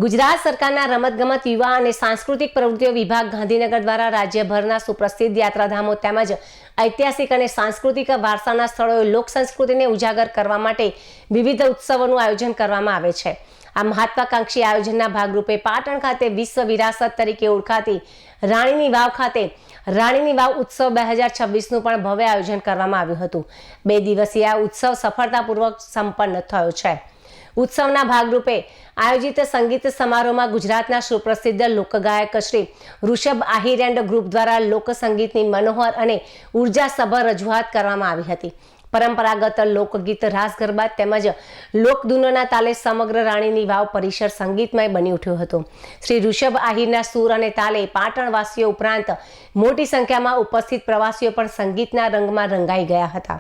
ગુજરાત સરકારના રમતગમત યુવા અને સાંસ્કૃતિક પ્રવૃત્તિઓ વિભાગ ગાંધીનગર દ્વારા રાજ્યભરના સુપ્રસિદ્ધ યાત્રાધામો તેમજ ઐતિહાસિક અને સાંસ્કૃતિક વારસાના સ્થળોએ લોક સંસ્કૃતિને ઉજાગર કરવા માટે વિવિધ ઉત્સવોનું આયોજન કરવામાં આવે છે। આ મહત્વાકાંક્ષી આયોજનના ભાગરૂપે પાટણ ખાતે વિશ્વ વિરાસત તરીકે ઓળખાતી રાણીની વાવ ખાતે રાણીની વાવ ઉત્સવ 2026નું પણ ભવ્ય આયોજન કરવામાં આવ્યું હતું। 2 દિવસીય આ ઉત્સવ સફળતાપૂર્વક સંપન્ન થયો છે। उत्सवना भागरूपे आयोजित संगीत समारोह में गुजरातना सुप्रसिद्ध लोकगायक श्री ऋषभ आहिर एंड ग्रुप द्वारा लोकसंगीतनी मनोहर और ऊर्जासभर रजूआत करवामां आवी हती। परंपरागत लोकगीत रास गरबा तेमज लोकधूनोना ताले समग्र राणीनी वाव परिसर संगीतमय बनी उठ्यो हतो। श्री ऋषभ आहिरना सूर और ताले पाटणवासीओ उपरांत मोटी संख्या में उपस्थित प्रवासीओ पण संगीतना रंग में रंगाई गया हता।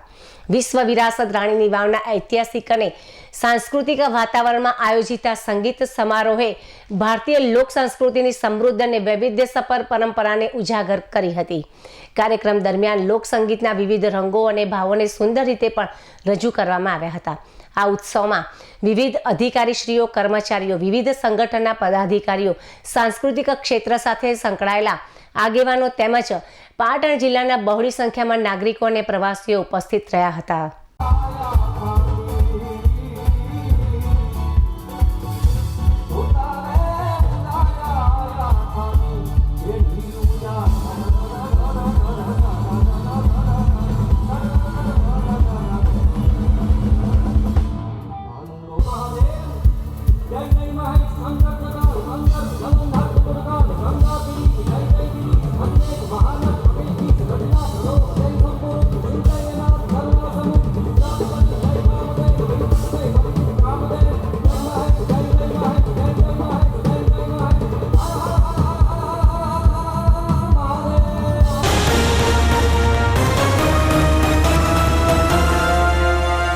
विश्व विरासत राणीनी वावना ऐतिहासिक और सांस्कृतिक वातावरण में आयोजित संगीत समारोहे भारतीय लोक संस्कृति समृद्ध और वैविध्यसभर परंपरा ने उजागर करी हती। कार्यक्रम दरमियान लोक संगीतना विविध रंगों और भावों सुंदर रीते पण रजू करवामां आव्या हता। आ उत्सव में विविध अधिकारीश्रीओ, कर्मचारीओ, विविध संगठनना पदाधिकारीओ, सांस्कृतिक क्षेत्र साथे संकळायेला आगेवानो तेमज पाटण जिल्लाना बहोળી संख्यामां नागरिको अने प्रवासीओ उपस्थित रह्या हता। जय जय महेश